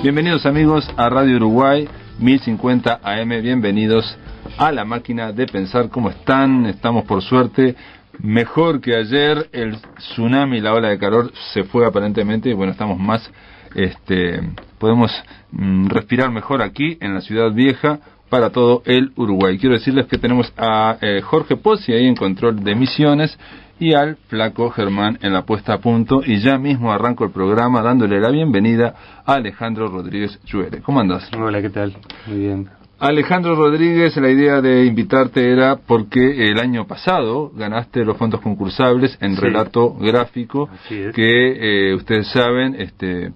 Bienvenidos amigos a Radio Uruguay 1050 AM, bienvenidos a la máquina de pensar. ¿Cómo están? Estamos por suerte mejor que ayer. El tsunami, la ola de calor se fue aparentemente y bueno, estamos más, podemos respirar mejor aquí en la ciudad vieja para todo el Uruguay. Quiero decirles que tenemos a Jorge Pozzi ahí en control de emisiones y al flaco Germán en la puesta a punto, y ya mismo arranco el programa dándole la bienvenida a Alejandro Rodríguez Lluere. ¿Cómo andás? Hola, ¿qué tal? Muy bien. Alejandro Rodríguez, la idea de invitarte era porque el año pasado ganaste los fondos concursables en relato gráfico, que ustedes saben,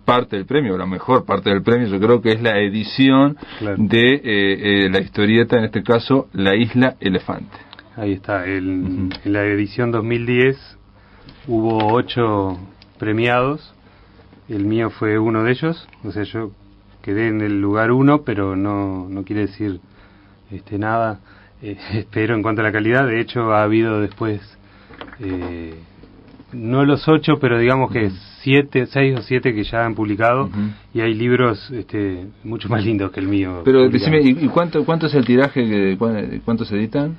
parte del premio, la mejor parte del premio, yo creo que es la edición de la historieta, en este caso, La Isla Elefante. Ahí está, en la edición 2010 hubo 8 premiados, el mío fue uno de ellos, o sea, yo quedé en el lugar 1, pero no quiere decir nada, espero en cuanto a la calidad. De hecho ha habido después, no los 8, pero digamos que 6 o 7 que ya han publicado, y hay libros mucho más lindos que el mío. Pero publicado. decime, ¿y cuánto es el tiraje? ¿Cuántos se editan?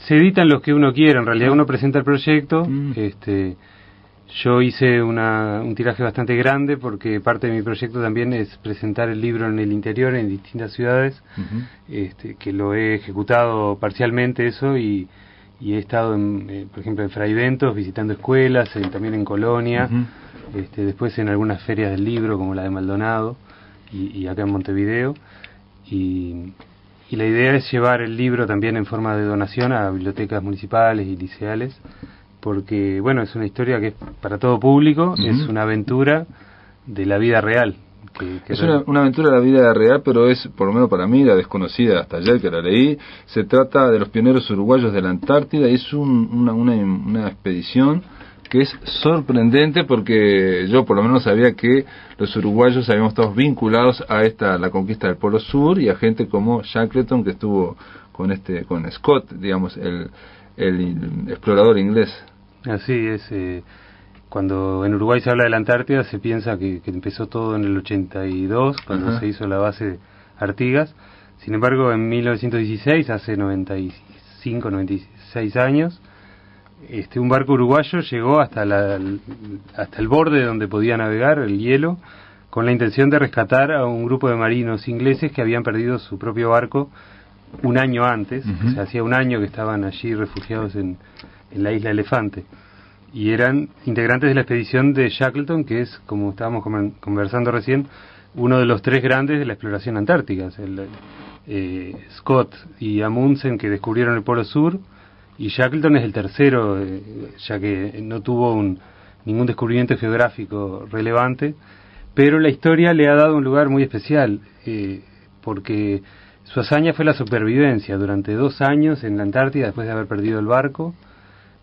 Se editan los que uno quiere, en realidad uno presenta el proyecto. Yo hice un tiraje bastante grande porque parte de mi proyecto también es presentar el libro en el interior, en distintas ciudades, que lo he ejecutado parcialmente eso, y he estado, por ejemplo, en Fray Bentos visitando escuelas, también en Colonia, después en algunas ferias del libro como la de Maldonado y acá en Montevideo, y la idea es llevar el libro también en forma de donación a bibliotecas municipales y liceales, porque bueno, es una historia que es para todo público, es una aventura de la vida real. Es una aventura de la vida real, pero es, por lo menos para mí, la desconocida hasta ayer que la leí. Se trata de los pioneros uruguayos de la Antártida, y es una expedición que es sorprendente, porque yo por lo menos sabía que los uruguayos habíamos estado vinculados a la conquista del Polo Sur, y a gente como Shackleton, que estuvo con Scott, digamos, el explorador inglés. Así es. Cuando en Uruguay se habla de la Antártida se piensa que empezó todo en el 82, cuando se hizo la base Artigas. Sin embargo, en 1916, hace 95, 96 años, un barco uruguayo llegó hasta el borde donde podía navegar, el hielo, con la intención de rescatar a un grupo de marinos ingleses que habían perdido su propio barco un año antes. O sea, hacía un año que estaban allí refugiados en la Isla Elefante, y eran integrantes de la expedición de Shackleton, que es, como estábamos conversando recién, uno de los 3 grandes de la exploración antártica. Scott y Amundsen, que descubrieron el Polo Sur, y Shackleton es el tercero, ya que no tuvo ningún descubrimiento geográfico relevante, pero la historia le ha dado un lugar muy especial, porque su hazaña fue la supervivencia durante 2 años en la Antártida después de haber perdido el barco,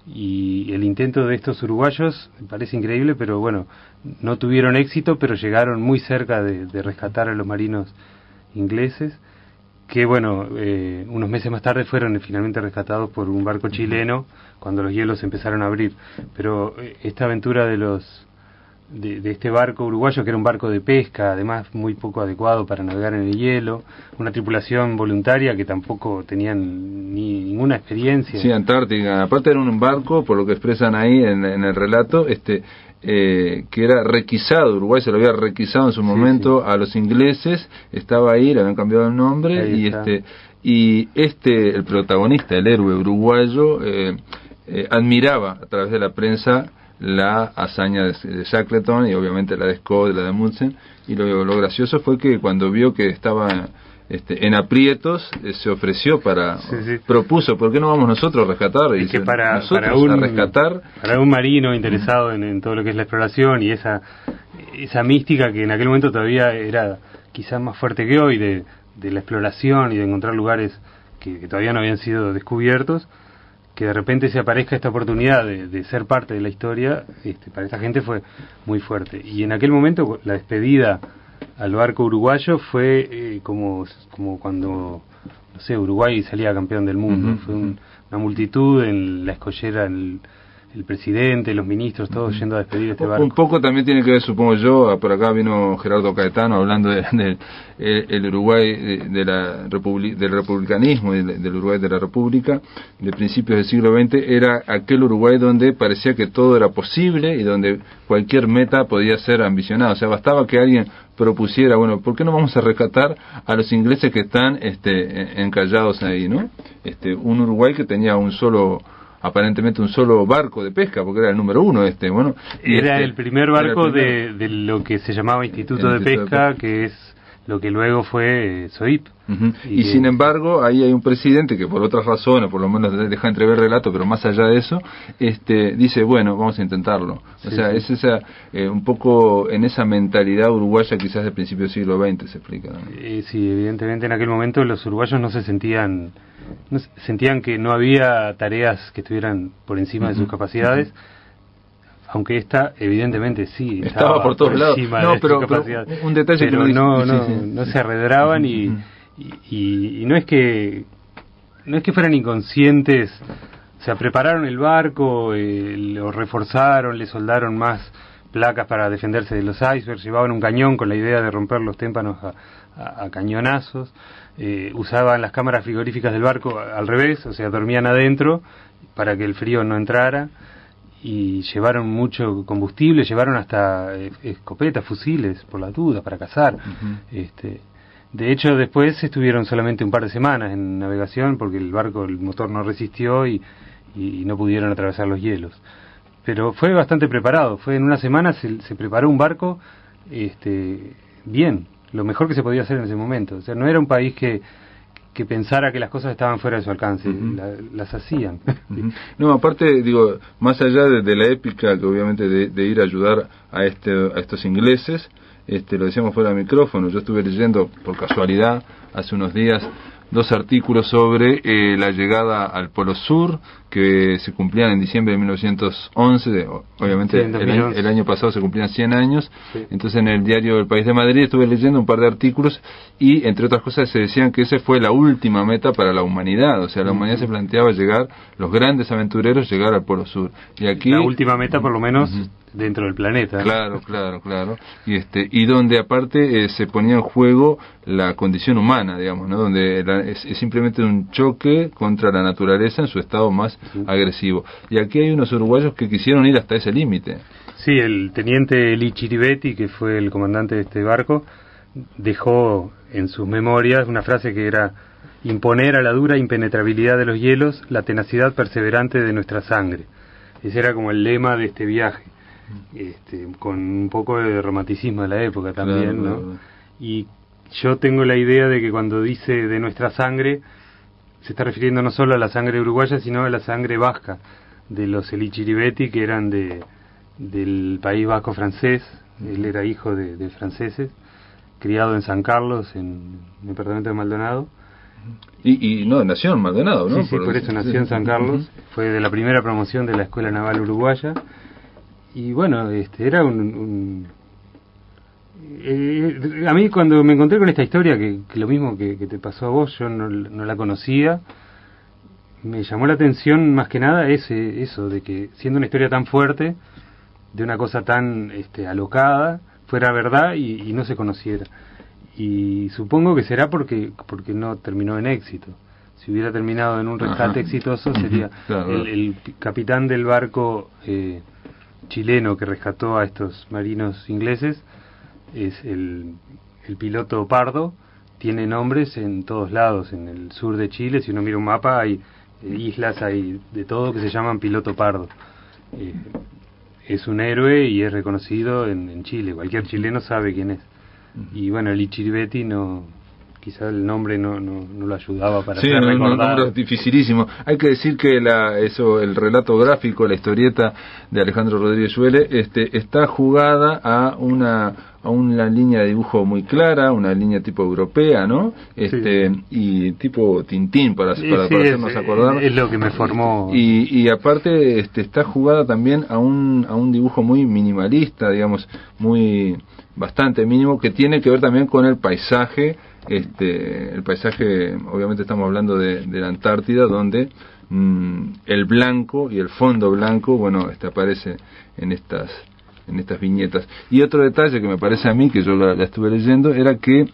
y el intento de estos uruguayos me parece increíble, pero bueno, no tuvieron éxito, pero llegaron muy cerca de rescatar a los marinos ingleses, que bueno, unos meses más tarde fueron finalmente rescatados por un barco chileno cuando los hielos empezaron a abrir. Pero esta aventura de este barco uruguayo, que era un barco de pesca, además muy poco adecuado para navegar en el hielo, una tripulación voluntaria que tampoco tenían ninguna experiencia. Sí, Antártica, aparte era un barco, por lo que expresan ahí en el relato, que era requisado. Uruguay se lo había requisado en su momento a los ingleses, estaba ahí, le habían cambiado el nombre, y el protagonista, el héroe uruguayo, admiraba a través de la prensa la hazaña de Shackleton, y obviamente la de Scott, la de Amundsen, y lo gracioso fue que cuando vio que estaba en aprietos, se ofreció propuso, ¿por qué no vamos nosotros a rescatar? Y que para un marino interesado en todo lo que es la exploración y esa mística que en aquel momento todavía era quizás más fuerte que hoy, de la exploración y de encontrar lugares que todavía no habían sido descubiertos, que de repente se aparezca esta oportunidad de ser parte de la historia, para esta gente fue muy fuerte. Y en aquel momento la despedida al barco uruguayo fue como cuando, no sé, Uruguay salía campeón del mundo. Fue una multitud en la escollera, en el presidente, los ministros, todos yendo a despedir este barco. Un poco también tiene que ver, supongo yo, por acá vino Gerardo Caetano hablando de el Uruguay, del republicanismo, del Uruguay de la República, de principios del siglo XX, era aquel Uruguay donde parecía que todo era posible y donde cualquier meta podía ser ambicionada. O sea, bastaba que alguien propusiera, bueno, ¿por qué no vamos a rescatar a los ingleses que están encallados ahí, ¿no? Un Uruguay que tenía aparentemente un solo barco de pesca, porque era el número 1 bueno. Era el primer barco de lo que se llamaba Instituto de Pesca, que es lo que luego fue SOIP. Y sin embargo, ahí hay un presidente que por otras razones, por lo menos deja entrever relato, pero más allá de eso, dice, bueno, vamos a intentarlo. O sea, es esa, un poco en esa mentalidad uruguaya quizás de principio del siglo XX se explica, ¿no? Sí, evidentemente en aquel momento los uruguayos no sentían que no había tareas que estuvieran por encima de sus capacidades, aunque esta evidentemente sí estaba por todos lados. No, pero un detalle pero que no se arredraban y no es que fueran inconscientes. O sea, prepararon el barco, lo reforzaron, le soldaron más placas para defenderse de los icebergs, llevaban un cañón con la idea de romper los témpanos a cañonazos, usaban las cámaras frigoríficas del barco al revés, o sea, dormían adentro para que el frío no entrara, y llevaron mucho combustible, llevaron hasta escopetas, fusiles, por las dudas, para cazar. De hecho, después estuvieron solamente un par de semanas en navegación porque el motor no resistió y no pudieron atravesar los hielos. Pero fue bastante preparado, en una semana se preparó un barco bien, lo mejor que se podía hacer en ese momento. O sea, no era un país que pensara que las cosas estaban fuera de su alcance, las hacían. No, aparte, digo, más allá de la épica, que obviamente de ir a ayudar a estos ingleses, lo decíamos fuera de micrófono, yo estuve leyendo por casualidad hace unos días 2 artículos sobre la llegada al Polo Sur, que se cumplían en diciembre de 1911, obviamente sí, el año pasado se cumplían 100 años, sí. Entonces en el diario El País de Madrid estuve leyendo un par de artículos y entre otras cosas se decían que esa fue la última meta para la humanidad, o sea, la humanidad se planteaba los grandes aventureros llegar al Polo Sur. Y aquí la última meta por lo menos dentro del planeta. Claro. Y donde aparte se ponía en juego la condición humana, digamos, ¿no? Donde es simplemente un choque contra la naturaleza en su estado más agresivo. Y aquí hay unos uruguayos que quisieron ir hasta ese límite. Sí, el teniente Lee Chiribetti, que fue el comandante de este barco, dejó en sus memorias una frase que era: imponer a la dura impenetrabilidad de los hielos la tenacidad perseverante de nuestra sangre. Ese era como el lema de este viaje. Con un poco de romanticismo de la época también, claro, ¿no? Y yo tengo la idea de que cuando dice de nuestra sangre se está refiriendo no solo a la sangre uruguaya, sino a la sangre vasca de los Ely Chiribetti, que eran del País Vasco francés. Él era hijo de franceses, criado en San Carlos, en el departamento de Maldonado. Y nació en Maldonado, ¿no? Sí, por eso nació en San Carlos. Fue de la primera promoción de la Escuela Naval Uruguaya. Y bueno, era a mí cuando me encontré con esta historia, que lo mismo que te pasó a vos, yo no la conocía, me llamó la atención más que nada eso de que siendo una historia tan fuerte, de una cosa tan alocada, fuera verdad y no se conociera. Y supongo que será porque no terminó en éxito. Si hubiera terminado en un rescate exitoso, sería el capitán del barco chileno que rescató a estos marinos ingleses, es el piloto Pardo. Tiene nombres en todos lados, en el sur de Chile, si uno mira un mapa hay islas, hay de todo que se llaman piloto Pardo. Es un héroe y es reconocido en Chile, cualquier chileno sabe quién es. Y bueno, el Chiribetti quizá el nombre no lo ayudaba para ser recordado. Es dificilísimo. Hay que decir que el relato gráfico, la historieta de Alejandro Rodríguez Schuele, está jugada a una línea de dibujo muy clara, una línea tipo europea, ¿no? Y tipo Tintín para hacernos acordar. Es lo que me formó. Y aparte está jugada también a un dibujo muy minimalista, digamos, bastante mínimo, que tiene que ver también con el paisaje. El paisaje, obviamente estamos hablando de la Antártida, donde el blanco y el fondo blanco, bueno, aparece en estas viñetas. Y otro detalle que me parece a mí, que yo la estuve leyendo, era que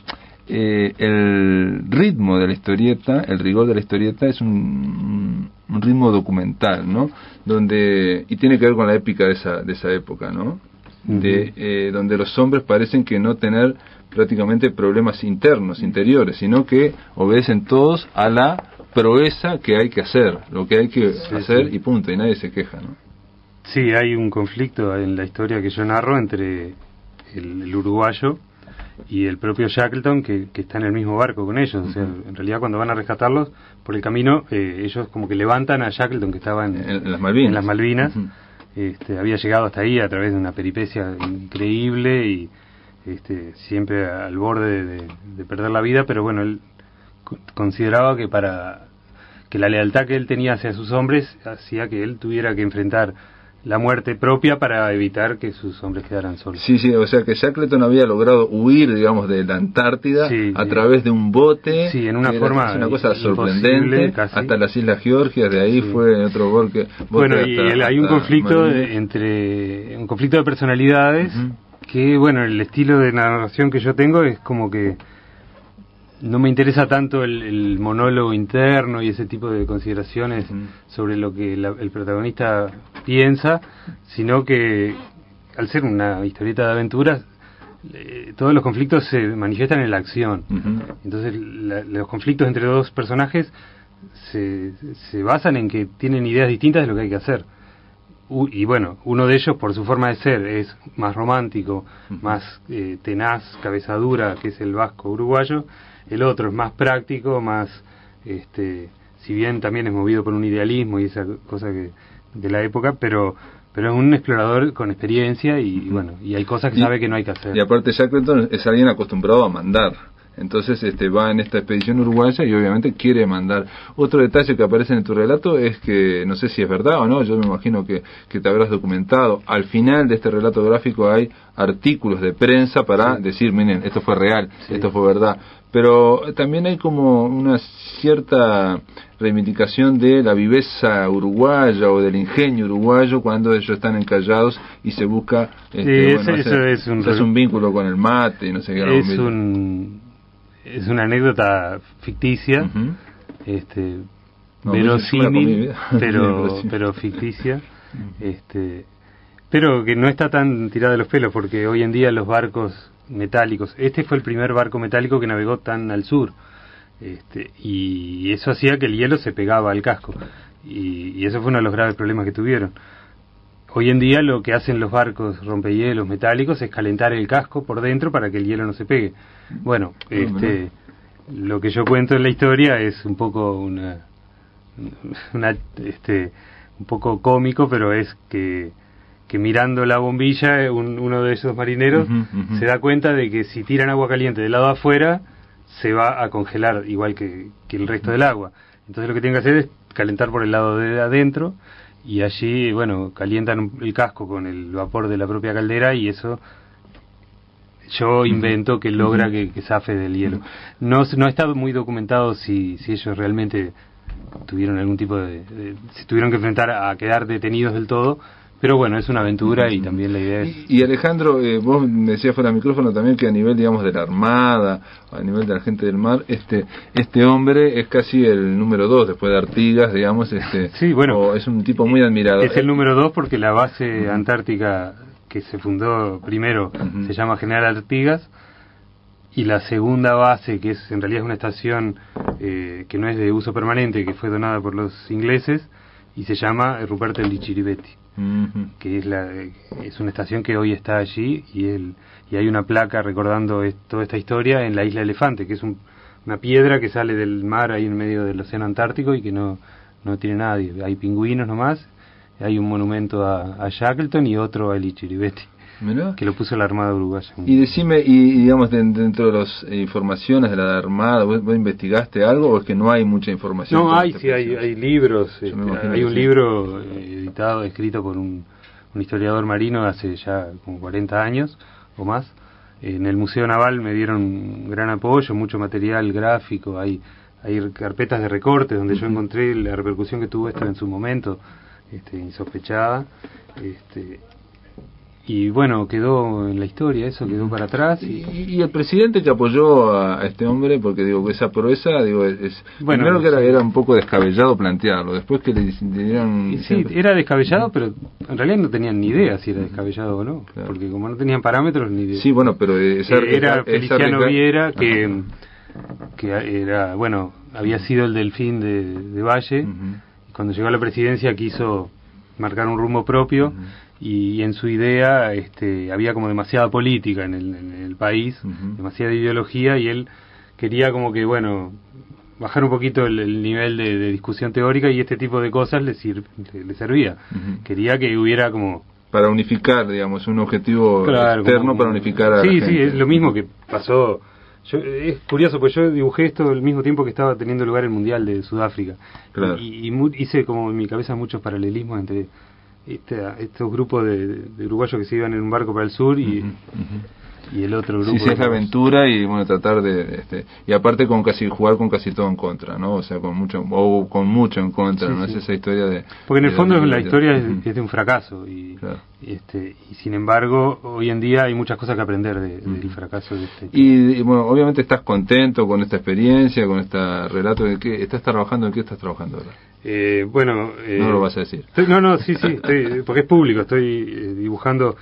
el ritmo de la historieta, el rigor de la historieta es un ritmo documental, ¿no? Y tiene que ver con la épica de esa época, ¿no? Donde los hombres parecen que no tener prácticamente problemas interiores, sino que obedecen todos a la proeza que hay que hacer, lo que hay que hacer, y punto, y nadie se queja, ¿no? Sí, hay un conflicto en la historia que yo narro entre el uruguayo y el propio Shackleton, que está en el mismo barco con ellos. O sea, en realidad cuando van a rescatarlos por el camino, ellos como que levantan a Shackleton, que estaba en las Malvinas. Había llegado hasta ahí a través de una peripecia increíble y siempre al borde de perder la vida, pero bueno, él consideraba que la lealtad que él tenía hacia sus hombres hacía que él tuviera que enfrentar la muerte propia para evitar que sus hombres quedaran solos. Sí, o sea que Shackleton había logrado huir, digamos, de la Antártida a través de un bote. Sí, en una forma es una cosa sorprendente, casi. Hasta las Islas Georgias, de ahí fue otro bote. Bueno, hay un conflicto un conflicto de personalidades que, bueno, el estilo de narración que yo tengo es como que no me interesa tanto el monólogo interno y ese tipo de consideraciones sobre lo que el protagonista piensa, sino que al ser una historieta de aventuras, todos los conflictos se manifiestan en la acción. Entonces los conflictos entre dos personajes se basan en que tienen ideas distintas de lo que hay que hacer. Y bueno, uno de ellos, por su forma de ser, es más romántico, más tenaz, cabeza dura, que es el vasco uruguayo. El otro es más práctico, más, si bien también es movido por un idealismo y esa cosa de la época, pero es un explorador con experiencia y bueno, y hay cosas que sabe que no hay que hacer. Y aparte Shackleton es alguien acostumbrado a mandar. Entonces va en esta expedición uruguaya y obviamente quiere mandar. Otro detalle que aparece en tu relato es que, no sé si es verdad o no, yo me imagino que te habrás documentado. Al final de este relato gráfico hay artículos de prensa para decir, miren, esto fue real, esto fue verdad. Pero también hay como una cierta reivindicación de la viveza uruguaya o del ingenio uruguayo cuando ellos están encallados y se busca es un vínculo con el mate y no sé qué. Es una anécdota ficticia, verosímil, pero ficticia, pero que no está tan tirada de los pelos, porque hoy en día los barcos metálicos, fue el primer barco metálico que navegó tan al sur, y eso hacía que el hielo se pegaba al casco, y eso fue uno de los graves problemas que tuvieron. Hoy en día lo que hacen los barcos rompehielos metálicos es calentar el casco por dentro para que el hielo no se pegue. Bueno, lo que yo cuento en la historia es un poco un poco cómico, pero es que mirando la bombilla uno de esos marineros se da cuenta de que si tiran agua caliente del lado de afuera se va a congelar igual que el resto del agua. Entonces lo que tienen que hacer es calentar por el lado de adentro, y allí, bueno, calientan el casco con el vapor de la propia caldera, y eso yo invento que logra que zafe del hielo. No está muy documentado si ellos realmente tuvieron algún tipo si tuvieron que enfrentar a quedar detenidos del todo, pero bueno, es una aventura y también la idea es... Y Alejandro, vos me decías fuera del micrófono también que a nivel, digamos, de la Armada, a nivel de la gente del mar, este hombre es casi el número 2 después de Artigas, digamos, sí, bueno, es un tipo muy admirado. Es el número 2 porque la base antártica que se fundó primero se llama General Artigas, y la segunda base, que en realidad es una estación que no es de uso permanente, que fue donada por los ingleses, y se llama Ruperto El Lichiribetti, que es una estación que hoy está allí, y hay una placa recordando toda esta historia en la isla Elefante, que es una piedra que sale del mar ahí en medio del océano Antártico y que no tiene nadie. Hay pingüinos nomás, hay un monumento a Shackleton y otro a El Lichiribetti. ¿Mirá? Que lo puso la Armada Uruguaya. Y decime, digamos, dentro de las informaciones de la Armada, ¿vos investigaste algo o es que no hay mucha información? No, hay libros. Hay un libro escrito por un historiador marino hace ya como 40 años o más. En el Museo Naval me dieron gran apoyo, mucho material gráfico, hay hay carpetas de recortes donde yo encontré la repercusión que tuvo esto en su momento, insospechada, y bueno, quedó en la historia, eso quedó para atrás. Y el presidente que apoyó a este hombre, porque digo, esa proeza, digo, bueno, primero que era un poco descabellado plantearlo, después que le dieron... Sí, era descabellado, pero en realidad no tenían ni idea si era descabellado o no, claro. Porque como no tenían parámetros ni idea. Sí, bueno, pero era Feliciano Viera, que era, bueno, había sido el delfín de Valle, y cuando llegó a la presidencia quiso marcar un rumbo propio, y en su idea había como demasiada política en el país, demasiada ideología, y él quería como que, bueno, bajar un poquito el nivel de discusión teórica, y este tipo de cosas le servía. Quería que hubiera como... Para unificar, digamos, un objetivo externo para unificar a la gente. Sí, es lo mismo que pasó... es curioso, pues yo dibujé esto al mismo tiempo que estaba teniendo lugar el Mundial de Sudáfrica. Claro. Y hice como en mi cabeza muchos paralelismos entre estos grupos de uruguayos que se iban en un barco para el sur y el otro grupo. Sí, es la aventura y bueno, tratar y aparte jugar con casi todo en contra, ¿no? O sea, con mucho en contra, sí, ¿no? Sí. Es esa historia de... Porque en el fondo la historia es de un fracaso y sin embargo hoy en día hay muchas cosas que aprender del fracaso de y bueno, obviamente estás contento con esta experiencia, con este relato. ¿En qué estás trabajando ahora? Bueno... no lo vas a decir. Sí, porque es público, estoy dibujando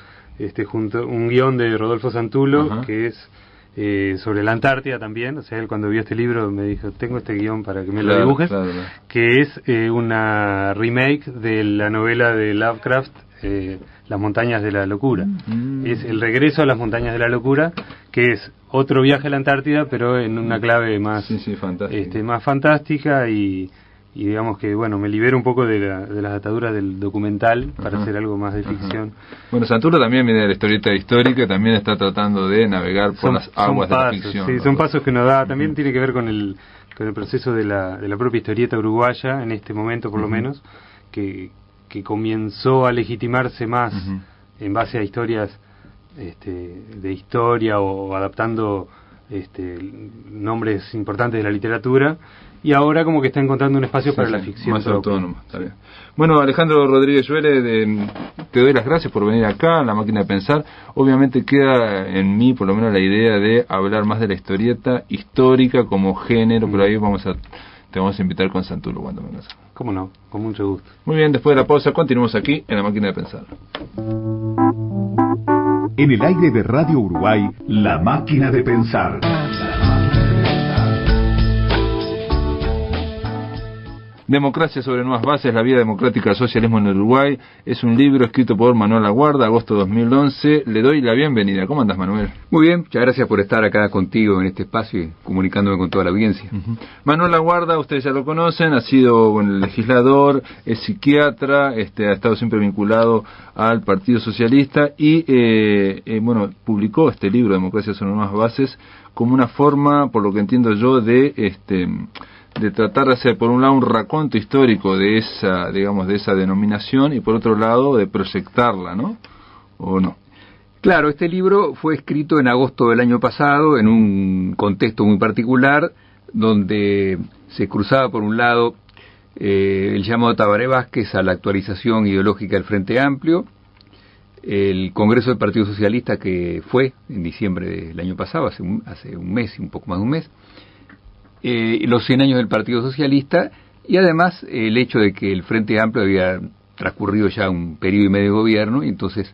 junto un guión de Rodolfo Santulo, que es sobre la Antártida también. O sea, él cuando vio este libro me dijo, tengo este guión para que me lo dibujes, que es una remake de la novela de Lovecraft, Las montañas de la locura. Es el regreso a las montañas de la locura, que es otro viaje a la Antártida, pero en una clave más, más fantástica y digamos que, bueno, me libero un poco de las ataduras del documental para hacer algo más de ficción. Bueno, Santulo también viene de la historieta histórica, también está tratando de navegar por las aguas de la ficción. Sí, son pasos que nos da, también tiene que ver con el proceso de la propia historieta uruguaya, en este momento por lo menos, que comenzó a legitimarse más en base a historias de historia o adaptando nombres importantes de la literatura, y ahora como que está encontrando un espacio para la ficción más autónoma. Bueno, Alejandro Rodríguez Lluele, te doy las gracias por venir acá a La Máquina de Pensar. Obviamente queda en mí por lo menos la idea de hablar más de la historieta histórica como género, pero ahí te vamos a invitar con Santulo cuando vengas. ¿Cómo no? Con mucho gusto. Muy bien, después de la pausa continuamos aquí en La Máquina de Pensar. En el aire de Radio Uruguay, La Máquina de Pensar. Democracia sobre nuevas bases, la vía democrática del socialismo en Uruguay. Es un libro escrito por Manuel Laguarda, agosto de 2011. Le doy la bienvenida. ¿Cómo andas, Manuel? Muy bien, muchas gracias por estar acá contigo en este espacio y comunicándome con toda la audiencia. Manuel Laguarda, ustedes ya lo conocen, ha sido legislador, es psiquiatra, ha estado siempre vinculado al Partido Socialista y publicó este libro, Democracia sobre nuevas bases, como una forma, por lo que entiendo yo, de tratar de hacer por un lado un raconto histórico de esa denominación y por otro lado de proyectarla, ¿no? ¿O no? Claro, este libro fue escrito en agosto del año pasado en un contexto muy particular donde se cruzaba por un lado el llamado Tabaré Vázquez a la actualización ideológica del Frente Amplio, el Congreso del Partido Socialista que fue en diciembre del año pasado, hace un mes, un poco más de un mes, los 100 años del Partido Socialista y además el hecho de que el Frente Amplio había transcurrido ya un periodo y medio de gobierno, y entonces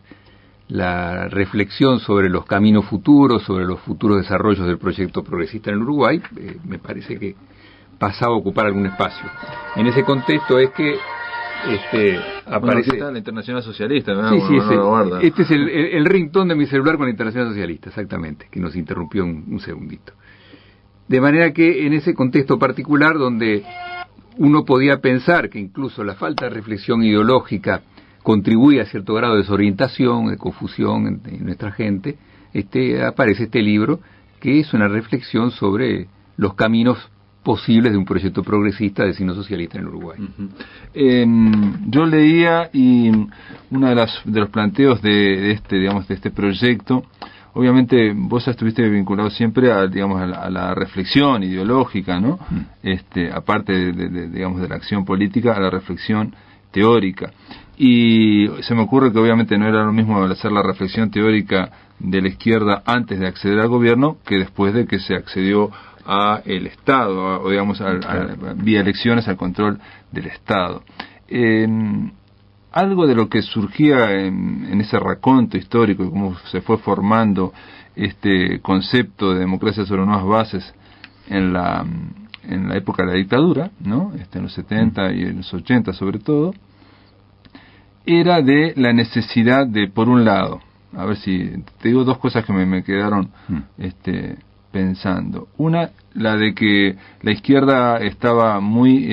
la reflexión sobre los caminos futuros, sobre los futuros desarrollos del proyecto progresista en el Uruguay, me parece que pasaba a ocupar algún espacio. En ese contexto es que aparece la Internacional Socialista, ¿verdad? Sí, este es el ringtone de mi celular con la Internacional Socialista, exactamente, que nos interrumpió un segundito. De manera que en ese contexto particular donde uno podía pensar que incluso la falta de reflexión ideológica contribuye a cierto grado de desorientación, de confusión en nuestra gente, aparece este libro que es una reflexión sobre los caminos posibles de un proyecto progresista de signo socialista en el Uruguay. Yo leía y uno de los planteos de este proyecto, obviamente vos estuviste vinculado siempre a, digamos, a la reflexión ideológica, ¿no? Aparte digamos, de la acción política, a la reflexión teórica. Y se me ocurre que obviamente no era lo mismo hacer la reflexión teórica de la izquierda antes de acceder al gobierno que después de que se accedió a el Estado, o digamos, vía elecciones, al control del Estado. Algo de lo que surgía en ese raconto histórico y cómo se fue formando este concepto de democracia sobre nuevas bases en la época de la dictadura, ¿no? En los 70 y en los 80 sobre todo, era de la necesidad de, por un lado, a ver si te digo dos cosas que me quedaron pensando. Una, la de que la izquierda estaba muy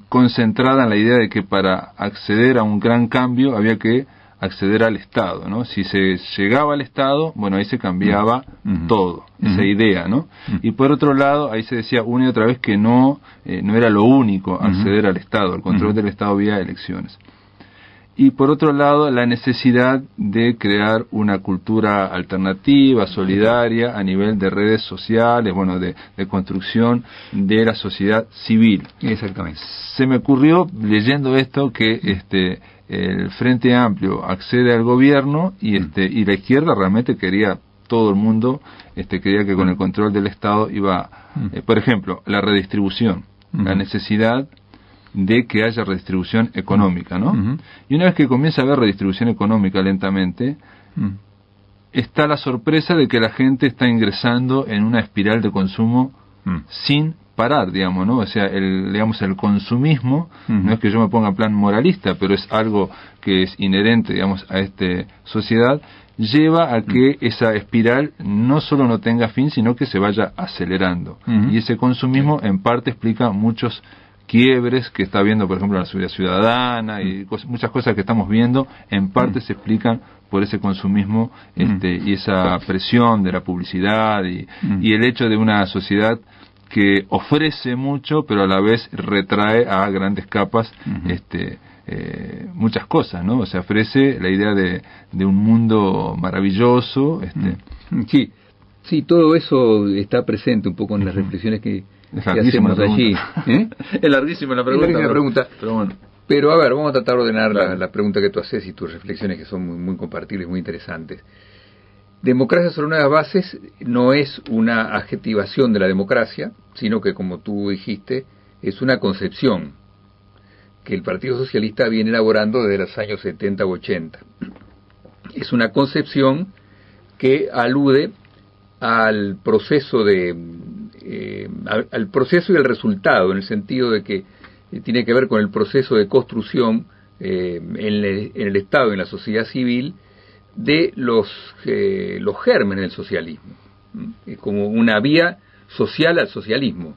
concentrada en la idea de que para acceder a un gran cambio había que acceder al Estado, ¿no? Si se llegaba al Estado, bueno, ahí se cambiaba todo, esa idea, ¿no? Y por otro lado, ahí se decía una y otra vez que no era lo único acceder al Estado, el control del Estado vía elecciones. Y por otro lado, la necesidad de crear una cultura alternativa, solidaria, a nivel de redes sociales, bueno, de construcción de la sociedad civil. Exactamente. Se me ocurrió, leyendo esto, que el Frente Amplio accede al gobierno y la izquierda realmente quería, todo el mundo quería que con el control del Estado iba, por ejemplo, la redistribución, la necesidad de que haya redistribución económica, ¿no? Y una vez que comienza a haber redistribución económica lentamente, está la sorpresa de que la gente está ingresando en una espiral de consumo sin parar, digamos, ¿no? O sea, el consumismo, no es que yo me ponga en plan moralista, pero es algo que es inherente, digamos, a esta sociedad, lleva a que esa espiral no solo no tenga fin, sino que se vaya acelerando. Y ese consumismo en parte explica muchos quiebres que está viendo, por ejemplo, la seguridad ciudadana y muchas cosas que estamos viendo, en parte se explican por ese consumismo y esa presión de la publicidad y el hecho de una sociedad que ofrece mucho, pero a la vez retrae a grandes capas muchas cosas, ¿no? O sea, ofrece la idea de un mundo maravilloso. Sí, todo eso está presente un poco en las reflexiones que hacemos allí. Es larguísima la pregunta. Pero bueno. Pero a ver, vamos a tratar de ordenar la pregunta que tú haces y tus reflexiones, que son muy, muy compartibles, muy interesantes. Democracia sobre nuevas bases no es una adjetivación de la democracia, sino que, como tú dijiste, es una concepción que el Partido Socialista viene elaborando desde los años 70 u 80. Es una concepción que alude al proceso al proceso y el resultado, en el sentido de que tiene que ver con el proceso de construcción en el Estado y en la sociedad civil de los gérmenes del socialismo, como una vía social al socialismo.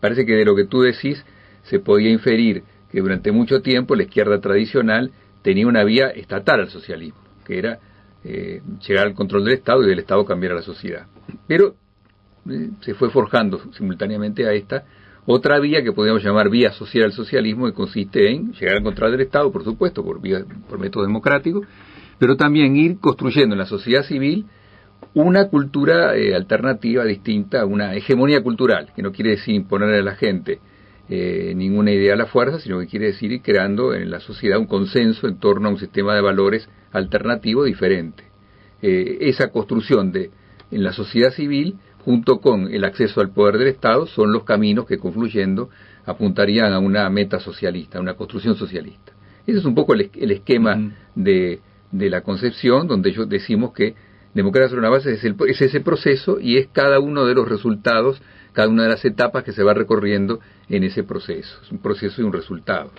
Parece que de lo que tú decís se podía inferir que durante mucho tiempo la izquierda tradicional tenía una vía estatal al socialismo, que era llegar al control del Estado y del Estado cambiar a la sociedad. Pero se fue forjando simultáneamente a esta otra vía que podríamos llamar vía social al socialismo, que consiste en llegar al control del Estado, por supuesto, por método democrático, pero también ir construyendo en la sociedad civil una cultura alternativa, distinta, una hegemonía cultural, que no quiere decir imponer a la gente ninguna idea a la fuerza, sino que quiere decir ir creando en la sociedad un consenso en torno a un sistema de valores alternativo diferente. Esa construcción en la sociedad civil, junto con el acceso al poder del Estado, son los caminos que, confluyendo, apuntarían a una meta socialista, a una construcción socialista. Ese es un poco el esquema de la concepción, donde decimos que democracia sobre una base es ese proceso y es cada uno de los resultados, cada una de las etapas que se va recorriendo en ese proceso. Es un proceso y un resultado.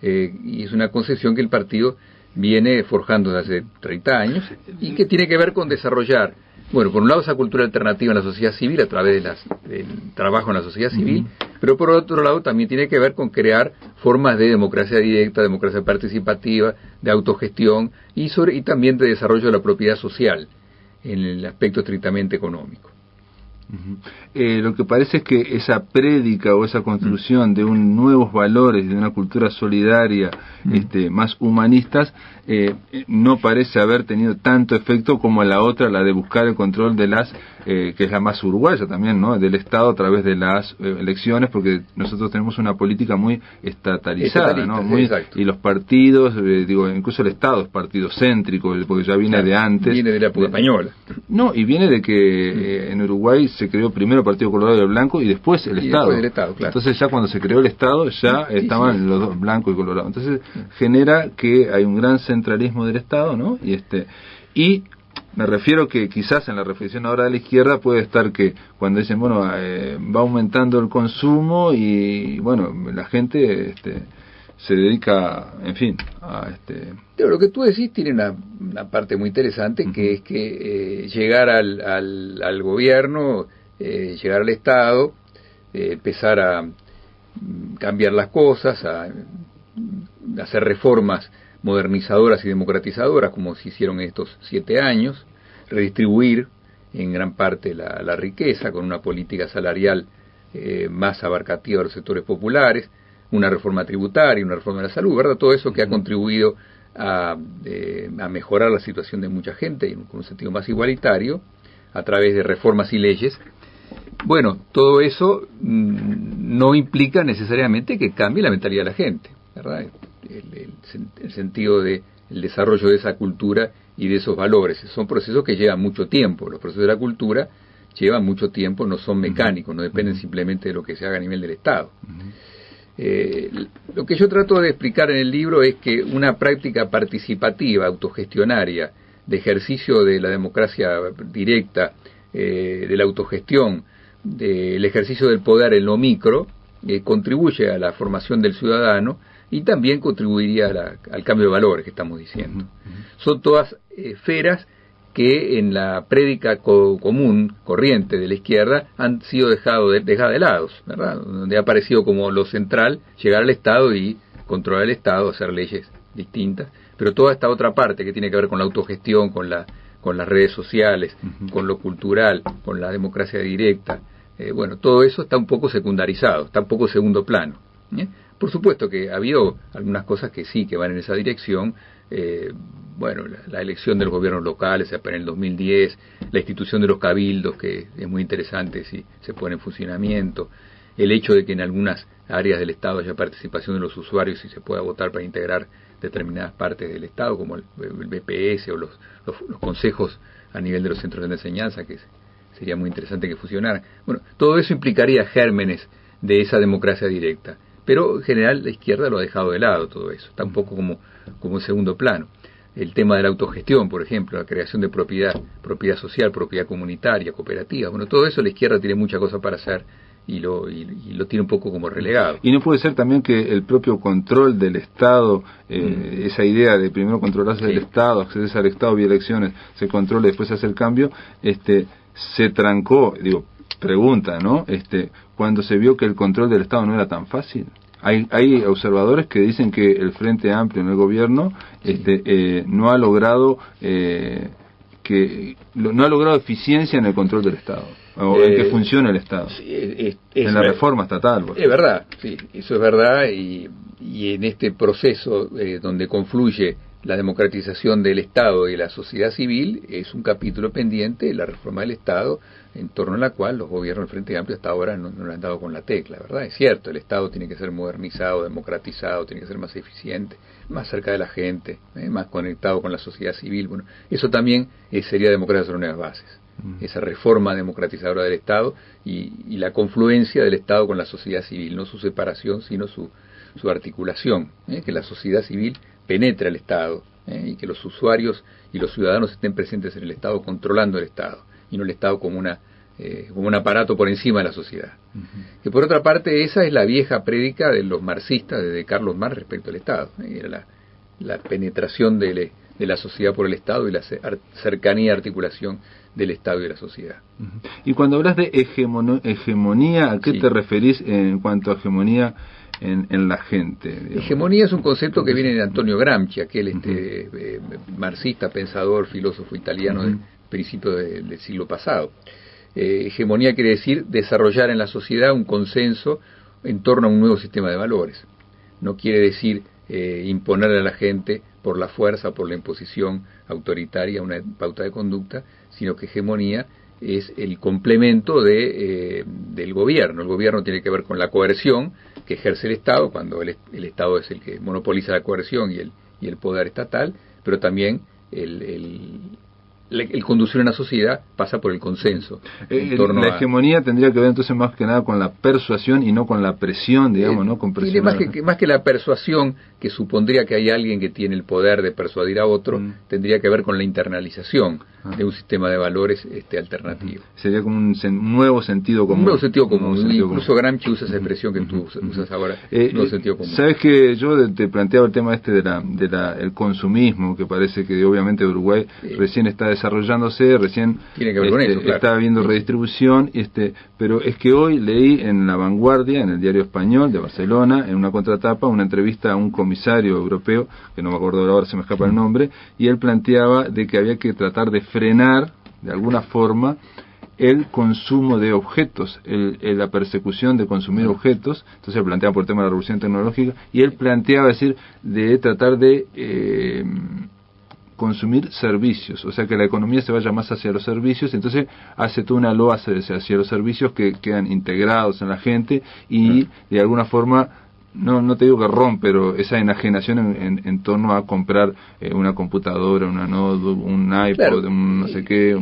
Y es una concepción que el partido viene forjando desde hace 30 años y que tiene que ver con desarrollar, bueno, por un lado esa cultura alternativa en la sociedad civil a través del trabajo en la sociedad civil, pero por otro lado también tiene que ver con crear formas de democracia directa, democracia participativa, de autogestión y también de desarrollo de la propiedad social en el aspecto estrictamente económico. Lo que parece es que esa prédica o esa construcción de nuevos valores, de una cultura solidaria, más humanistas, no parece haber tenido tanto efecto como la otra, la de buscar el control de las, que es la más uruguaya también, ¿no? Del Estado a través de las elecciones, porque nosotros tenemos una política muy estatalizada, ¿no? Muy, y los partidos, incluso el Estado es partidocéntrico, porque ya viene de antes. Viene de la época española. No, y viene de que en Uruguay se creó primero el Partido Colorado y el Blanco y después el Estado. Después el Estado, claro. Entonces ya cuando se creó el Estado ya estaban los dos, blanco y colorado. Entonces genera que hay un gran centralismo del Estado, ¿no? Y me refiero que quizás en la reflexión ahora de la izquierda puede estar que cuando dicen, bueno, va aumentando el consumo y, bueno, la gente se dedica, en fin, a Pero lo que tú decís tiene una parte muy interesante, que es que llegar al gobierno, llegar al Estado, empezar a cambiar las cosas, a hacer reformas modernizadoras y democratizadoras, como se hicieron en estos 7 años, redistribuir en gran parte la riqueza con una política salarial más abarcativa de los sectores populares, una reforma tributaria, una reforma de la salud, ¿verdad? Todo eso que ha contribuido a mejorar la situación de mucha gente con un sentido más igualitario a través de reformas y leyes. Bueno, todo eso no implica necesariamente que cambie la mentalidad de la gente, ¿verdad? El sentido del desarrollo de esa cultura y de esos valores. Son procesos que llevan mucho tiempo. Los procesos de la cultura llevan mucho tiempo, no son mecánicos, no dependen simplemente de lo que se haga a nivel del Estado. Lo que yo trato de explicar en el libro es que una práctica participativa, autogestionaria, de ejercicio de la democracia directa, de la autogestión, del ejercicio del poder en lo micro, contribuye a la formación del ciudadano y también contribuiría al cambio de valores que estamos diciendo. Son todas esferas que en la prédica común, corriente de la izquierda, han sido dejadas de lado, ¿verdad? Donde ha aparecido como lo central llegar al Estado y controlar el Estado, hacer leyes distintas, pero toda esta otra parte que tiene que ver con la autogestión, con las redes sociales, con lo cultural, con la democracia directa, bueno, todo eso está un poco secundarizado, está un poco segundo plano. Por supuesto que ha habido algunas cosas que sí, que van en esa dirección. Bueno, la elección de los gobiernos locales en el 2010, la institución de los cabildos, que es muy interesante si se pone en funcionamiento, el hecho de que en algunas áreas del Estado haya participación de los usuarios y se pueda votar para integrar determinadas partes del Estado, como el BPS o los consejos a nivel de los centros de enseñanza, que sería muy interesante que funcionaran. Bueno, todo eso implicaría gérmenes de esa democracia directa, pero en general la izquierda lo ha dejado de lado todo eso, está un poco como en segundo plano. El tema de la autogestión, por ejemplo, la creación de propiedad social, propiedad comunitaria, cooperativa, bueno, todo eso la izquierda tiene mucha cosa para hacer y lo tiene un poco como relegado. ¿Y no puede ser también que el propio control del Estado, esa idea de primero controlarse del Estado, acceder al Estado vía elecciones, se controla y después se hace el cambio, se trancó, pregunta, ¿no? Cuando se vio que el control del Estado no era tan fácil? Hay observadores que dicen que el Frente Amplio en el gobierno no ha logrado no ha logrado eficiencia en el control del Estado o en que funcione el Estado, en la reforma estatal. Es verdad, sí, eso es verdad, y en este proceso donde confluye la democratización del Estado y la sociedad civil, es un capítulo pendiente, la reforma del Estado, en torno a la cual los gobiernos del Frente Amplio hasta ahora no le han dado con la tecla, ¿verdad? Es cierto, el Estado tiene que ser modernizado, democratizado, tiene que ser más eficiente, más cerca de la gente, más conectado con la sociedad civil. Bueno, eso también sería democracia sobre nuevas bases, esa reforma democratizadora del Estado y la confluencia del Estado con la sociedad civil, no su separación, sino su articulación, que la sociedad civil penetre al Estado, y que los usuarios y los ciudadanos estén presentes en el Estado, controlando el Estado, y no el Estado como un aparato por encima de la sociedad. Que por otra parte, esa es la vieja prédica de los marxistas, desde Carlos Marx respecto al Estado. Era la penetración de la sociedad por el Estado y la cercanía y articulación del Estado y de la sociedad. Y cuando hablas de hegemonía, ¿a qué te referís en cuanto a hegemonía en la gente? Digamos? Hegemonía es un concepto que viene de Antonio Gramsci, aquel marxista, pensador, filósofo italiano del principio del siglo pasado. Hegemonía quiere decir desarrollar en la sociedad un consenso en torno a un nuevo sistema de valores. No quiere decir imponerle a la gente por la fuerza o por la imposición autoritaria una pauta de conducta, sino que hegemonía es el complemento del gobierno. El gobierno tiene que ver con la coerción que ejerce el Estado, cuando el Estado es el que monopoliza la coerción y el poder estatal, pero también el conducir una sociedad pasa por el consenso. La hegemonía tendría que ver entonces más que nada con la persuasión y no con la presión, digamos, ¿no? Con presionar, más que la persuasión, que supondría que hay alguien que tiene el poder de persuadir a otro, tendría que ver con la internalización de un sistema de valores alternativo. Sería como un nuevo sentido común. Un nuevo sentido común. Incluso Gramsci usa esa expresión que tú usas ahora, nuevo sentido común. Sabes que yo te planteaba el tema el consumismo, que parece que obviamente Uruguay recién está desarrollándose, recién tiene que ver con eso, claro. Está habiendo redistribución, pero es que hoy leí en La Vanguardia, en el diario español de Barcelona, en una contratapa, una entrevista a un comisario europeo, que no me acuerdo ahora, se me escapa el nombre, y él planteaba de que había que tratar de frenar, de alguna forma, el consumo de objetos, la persecución de consumir objetos. Entonces él planteaba por el tema de la revolución tecnológica, y él planteaba de tratar de consumir servicios, o sea que la economía se vaya más hacia los servicios. Entonces hace toda una loa hacia los servicios que quedan integrados en la gente y de alguna forma, no te digo que rompe, pero esa enajenación en torno a comprar una computadora, una notebook, un iPod, claro, un no sé qué.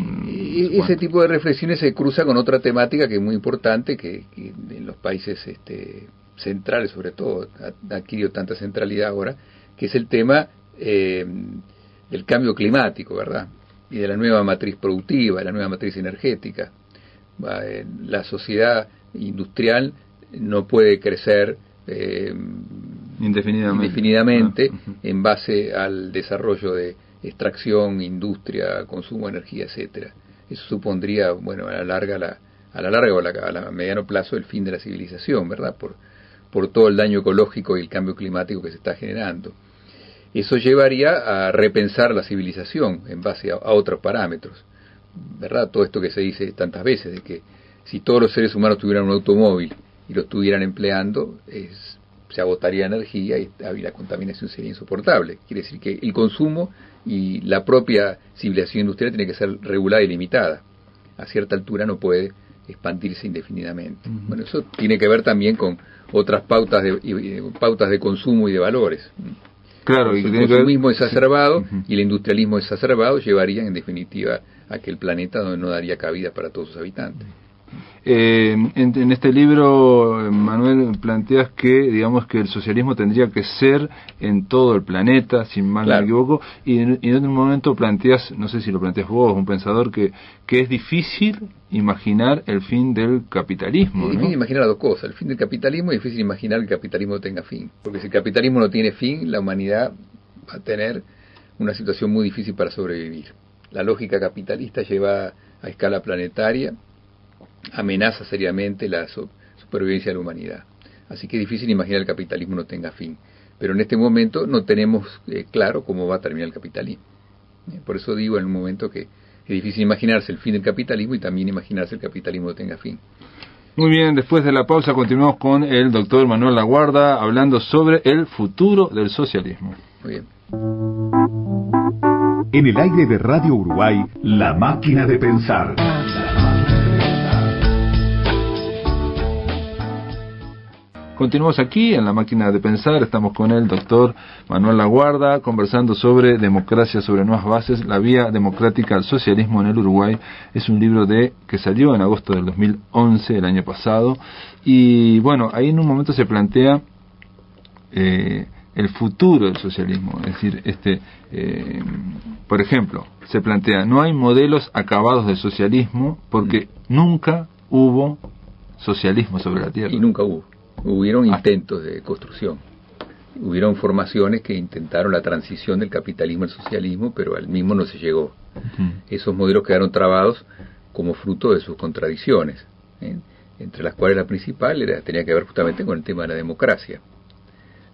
Ese tipo de reflexiones se cruza con otra temática que es muy importante, que en los países centrales sobre todo ha adquirido tanta centralidad ahora, que es el tema del cambio climático, ¿verdad? Y de la nueva matriz productiva, de la nueva matriz energética. La sociedad industrial no puede crecer indefinidamente en base al desarrollo de extracción, industria, consumo de energía, etcétera. Eso supondría, bueno, a la larga o a mediano plazo, el fin de la civilización, ¿verdad? Por todo el daño ecológico y el cambio climático que se está generando. Eso llevaría a repensar la civilización en base a otros parámetros, ¿verdad? Todo esto que se dice tantas veces, de que si todos los seres humanos tuvieran un automóvil y lo estuvieran empleando, se agotaría energía y la contaminación sería insoportable. Quiere decir que el consumo y la propia civilización industrial tiene que ser regulada y limitada. A cierta altura no puede expandirse indefinidamente. Bueno, eso tiene que ver también con otras pautas de consumo y de valores. Claro, y el consumismo exacerbado y el industrialismo exacerbado llevarían en definitiva a que el planeta no daría cabida para todos sus habitantes. En este libro, Manuel, planteas que digamos que el socialismo tendría que ser en todo el planeta, sin mal me equivoco, y en un momento planteas, no sé si lo planteas vos, un pensador, que es difícil imaginar el fin del capitalismo, ¿no? Es difícil imaginar las dos cosas, el fin del capitalismo, y es difícil imaginar que el capitalismo tenga fin, porque si el capitalismo no tiene fin, la humanidad va a tener una situación muy difícil para sobrevivir. La lógica capitalista lleva a escala planetaria amenaza seriamente la supervivencia de la humanidad. Así que es difícil imaginar que el capitalismo no tenga fin. Pero en este momento no tenemos claro cómo va a terminar el capitalismo. Por eso digo en un momento que es difícil imaginarse el fin del capitalismo y también imaginarse el capitalismo no tenga fin. Muy bien, después de la pausa continuamos con el doctor Manuel Laguarda hablando sobre el futuro del socialismo. Muy bien. En el aire de Radio Uruguay, La Máquina de Pensar. Continuamos aquí en La Máquina de Pensar, estamos con el doctor Manuel Laguarda conversando sobre democracia sobre nuevas bases, la vía democrática al socialismo en el Uruguay. Es un libro que salió en agosto del 2011, el año pasado, y bueno, ahí en un momento se plantea el futuro del socialismo, es decir, por ejemplo, se plantea, no hay modelos acabados de socialismo porque nunca hubo socialismo sobre la tierra. Y nunca hubo. Hubieron intentos de construcción, hubieron formaciones que intentaron la transición del capitalismo al socialismo, pero al mismo no se llegó. Esos modelos quedaron trabados como fruto de sus contradicciones, entre las cuales la principal tenía que ver justamente con el tema de la democracia.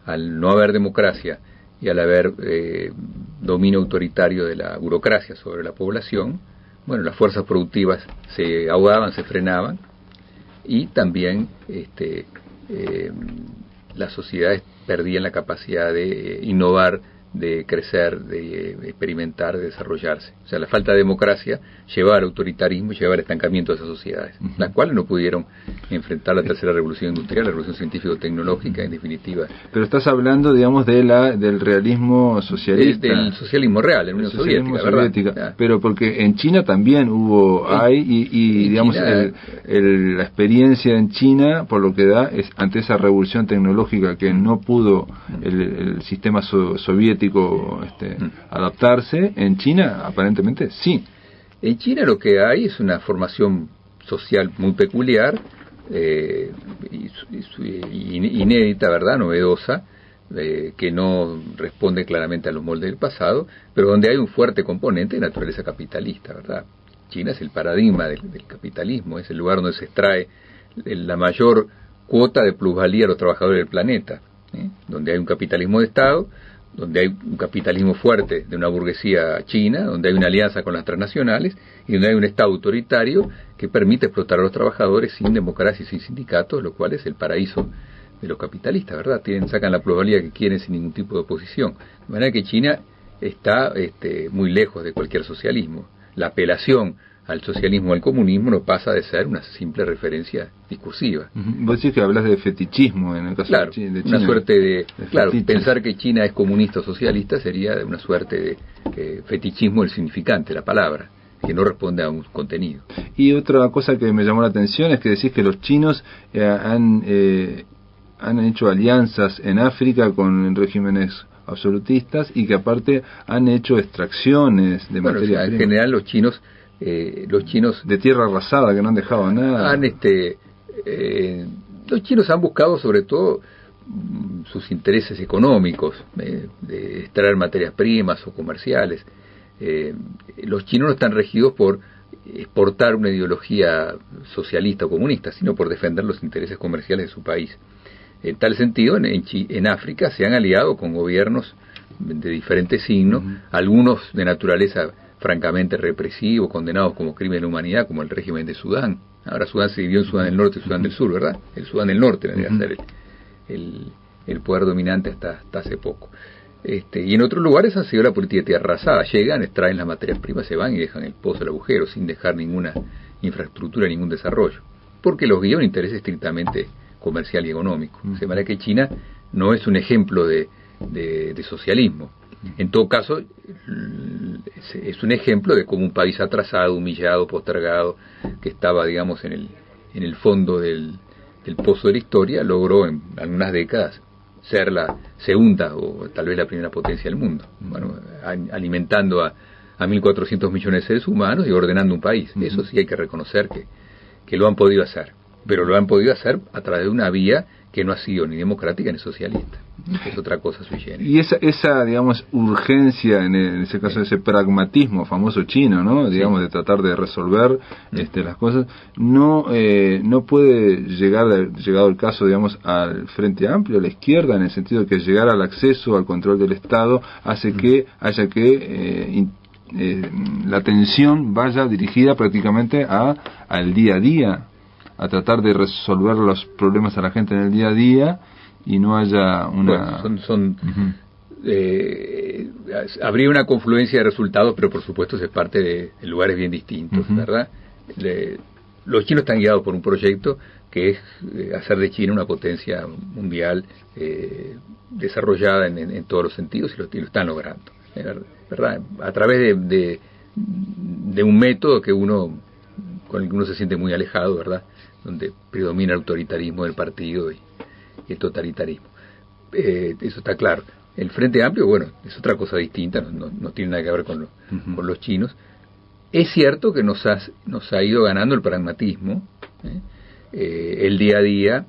Al no haber democracia y al haber dominio autoritario de la burocracia sobre la población, bueno, las fuerzas productivas se ahogaban, se frenaban, y también las sociedades perdían la capacidad de innovar, de crecer, de experimentar, de desarrollarse. O sea, la falta de democracia llevaba al autoritarismo y llevaba al estancamiento de esas sociedades, las cuales no pudieron enfrentar la tercera revolución industrial, la revolución científico-tecnológica, en definitiva. Pero estás hablando, digamos, del realismo socialista. Del socialismo real, en la Unión Soviética, ¿verdad? Pero porque en China también hay digamos, China, la experiencia en China, por lo que da, es ante esa revolución tecnológica que no pudo el sistema soviético adaptarse, en China aparentemente sí. En China lo que hay es una formación social muy peculiar, inédita, ¿verdad?, novedosa, que no responde claramente a los moldes del pasado, pero donde hay un fuerte componente de naturaleza capitalista, ¿verdad? China es el paradigma del capitalismo, es el lugar donde se extrae la mayor cuota de plusvalía a los trabajadores del planeta, donde hay un capitalismo de Estado, donde hay un capitalismo fuerte de una burguesía china, donde hay una alianza con las transnacionales y donde hay un Estado autoritario que permite explotar a los trabajadores sin democracia y sin sindicatos, lo cual es el paraíso de los capitalistas, ¿verdad? Sacan la plusvalía que quieren sin ningún tipo de oposición. De manera que China está muy lejos de cualquier socialismo. La apelación al socialismo o al comunismo no pasa de ser una simple referencia discursiva. Vos decís que hablas de fetichismo en el caso de China. Una suerte de pensar que China es comunista o socialista sería una suerte de fetichismo del significante, la palabra, que no responde a un contenido. Y otra cosa que me llamó la atención es que decís que los chinos han hecho alianzas en África con regímenes absolutistas y que aparte han hecho extracciones de materia prima. En general los chinos de tierra arrasada, que no han dejado nada. Los chinos han buscado sobre todo sus intereses económicos, de extraer materias primas o comerciales. Los chinos no están regidos por exportar una ideología socialista o comunista, sino por defender los intereses comerciales de su país. En tal sentido, en África se han aliado con gobiernos de diferentes signos, algunos de naturaleza francamente represivo, condenados como crimen de humanidad, como el régimen de Sudán. Ahora Sudán se dividió en Sudán del Norte y Sudán del Sur, ¿verdad? El Sudán del Norte debería ser el poder dominante hasta hace poco. Y en otros lugares ha sido la política de tierra arrasada. Llegan, extraen las materias primas, se van y dejan el pozo, el agujero, sin dejar ninguna infraestructura, ningún desarrollo. Porque los guía un interés estrictamente comercial y económico. De manera que China no es un ejemplo de socialismo. En todo caso, es un ejemplo de cómo un país atrasado, humillado, postergado, que estaba, digamos, en el fondo del pozo de la historia, logró en algunas décadas ser la segunda o tal vez la primera potencia del mundo, alimentando a 1.400 millones de seres humanos y ordenando un país. Eso sí hay que reconocer que lo han podido hacer, pero lo han podido hacer a través de una vía que no ha sido ni democrática ni socialista. Es otra cosa sui generis. Y esa digamos, urgencia, en ese caso, ese pragmatismo famoso chino, ¿no? Digamos, de tratar de resolver las cosas, no puede llegado el caso, digamos, al Frente Amplio, a la izquierda, en el sentido de que llegar al acceso, al control del Estado, hace que haya que la atención vaya dirigida prácticamente al día a día, a tratar de resolver los problemas a la gente en el día a día, y no haya una... habría una confluencia de resultados, pero por supuesto es parte de lugares bien distintos, ¿verdad? Los chinos están guiados por un proyecto que es hacer de China una potencia mundial desarrollada en todos los sentidos, y lo están logrando, ¿verdad? A través de un método con el que uno se siente muy alejado, ¿verdad? Donde predomina el autoritarismo del partido y el totalitarismo. Eso está claro. El Frente Amplio, bueno, es otra cosa distinta, no tiene nada que ver con los chinos. Es cierto que nos ha ido ganando el pragmatismo, el día a día,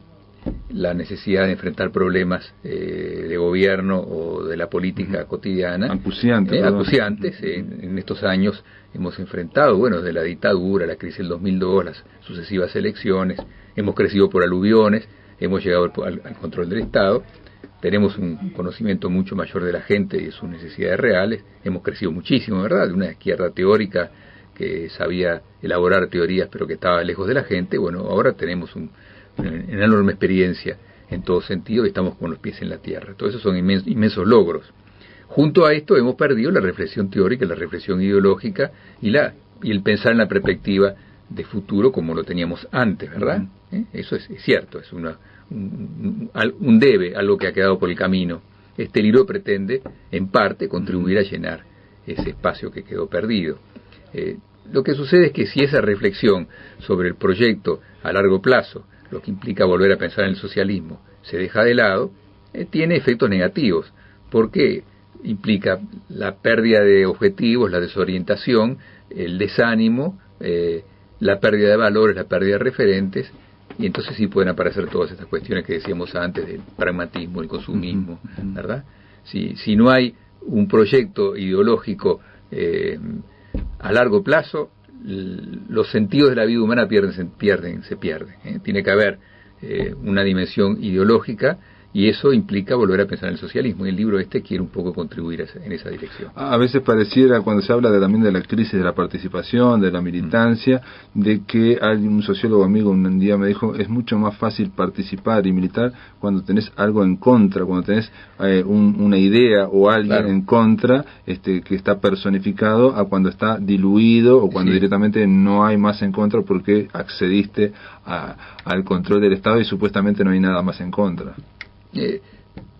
la necesidad de enfrentar problemas de gobierno o de la política cotidiana. Acuciantes. En estos años hemos enfrentado, desde la dictadura, la crisis del 2002, las sucesivas elecciones, hemos crecido por aluviones, hemos llegado al control del Estado, tenemos un conocimiento mucho mayor de la gente y de sus necesidades reales, hemos crecido muchísimo, ¿verdad? De una izquierda teórica que sabía elaborar teorías pero que estaba lejos de la gente. Bueno, ahora tenemos una enorme experiencia en todo sentido y estamos con los pies en la tierra. Todo eso son inmensos logros. Junto a esto hemos perdido la reflexión teórica, la reflexión ideológica y el pensar en la perspectiva de futuro como lo teníamos antes, ¿verdad? Eso es cierto, es un debe, algo que ha quedado por el camino. Este libro pretende, en parte, contribuir a llenar ese espacio que quedó perdido. Lo que sucede es que si esa reflexión sobre el proyecto a largo plazo, lo que implica volver a pensar en el socialismo, se deja de lado, tiene efectos negativos, porque implica la pérdida de objetivos, la desorientación, el desánimo, la pérdida de valores, la pérdida de referentes, y entonces sí pueden aparecer todas estas cuestiones que decíamos antes del pragmatismo, el consumismo, ¿verdad? Si no hay un proyecto ideológico a largo plazo, los sentidos de la vida humana se pierden. Tiene que haber una dimensión ideológica, y eso implica volver a pensar en el socialismo, y el libro quiere un poco contribuir en esa dirección. A veces pareciera, cuando se habla también de la crisis de la participación, de la militancia, de que hay un sociólogo amigo un día me dijo, es mucho más fácil participar y militar cuando tenés algo en contra, cuando tenés una idea o alguien en contra que está personificado, a cuando está diluido o cuando directamente no hay más en contra porque accediste al control del Estado y supuestamente no hay nada más en contra.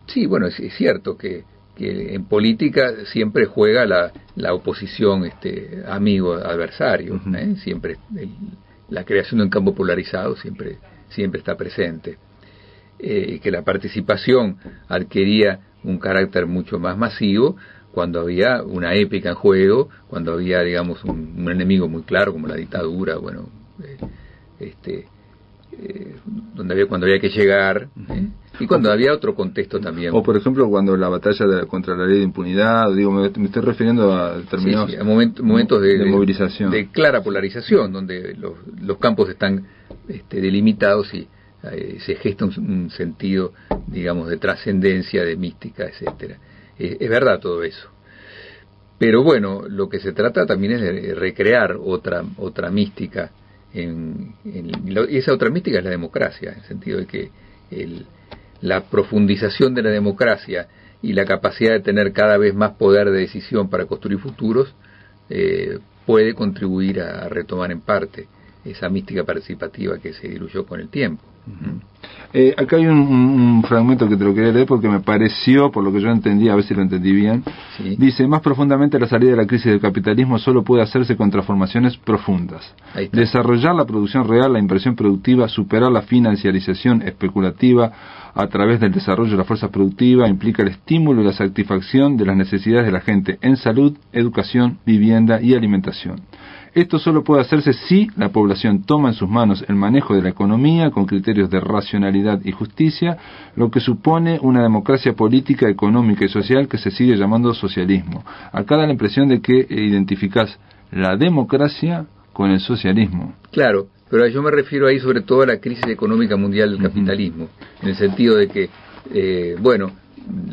Sí, bueno, es cierto que en política siempre juega la oposición amigo-adversario, siempre la creación de un campo polarizado siempre está presente, que la participación adquiría un carácter mucho más masivo cuando había una épica en juego, cuando había, digamos, un enemigo muy claro como la dictadura, bueno, cuando había que llegar, y cuando había otro contexto también. O por ejemplo cuando la batalla contra la ley de impunidad, me estoy refiriendo a determinados a momentos de movilización, de clara polarización, donde los campos están delimitados y se gesta un sentido, digamos, de trascendencia, de mística, etcétera. Es verdad todo eso. Pero bueno, lo que se trata también es de recrear otra mística, y esa otra mística es la democracia, en el sentido de que la profundización de la democracia y la capacidad de tener cada vez más poder de decisión para construir futuros puede contribuir a retomar en parte esa mística participativa que se diluyó con el tiempo. Acá hay un fragmento que te lo quería leer porque me pareció, por lo que yo entendí, a ver si lo entendí bien. Dice, más profundamente la salida de la crisis del capitalismo solo puede hacerse con transformaciones profundas. Desarrollar la producción real, la inversión productiva, superar la financiarización especulativa a través del desarrollo de la fuerza productiva implica el estímulo y la satisfacción de las necesidades de la gente en salud, educación, vivienda y alimentación. Esto solo puede hacerse si la población toma en sus manos el manejo de la economía con criterios de racionalidad y justicia, lo que supone una democracia política, económica y social que se sigue llamando socialismo. Acá da la impresión de que identificás la democracia con el socialismo. Claro, pero yo me refiero ahí sobre todo a la crisis económica mundial del capitalismo, en el sentido de que,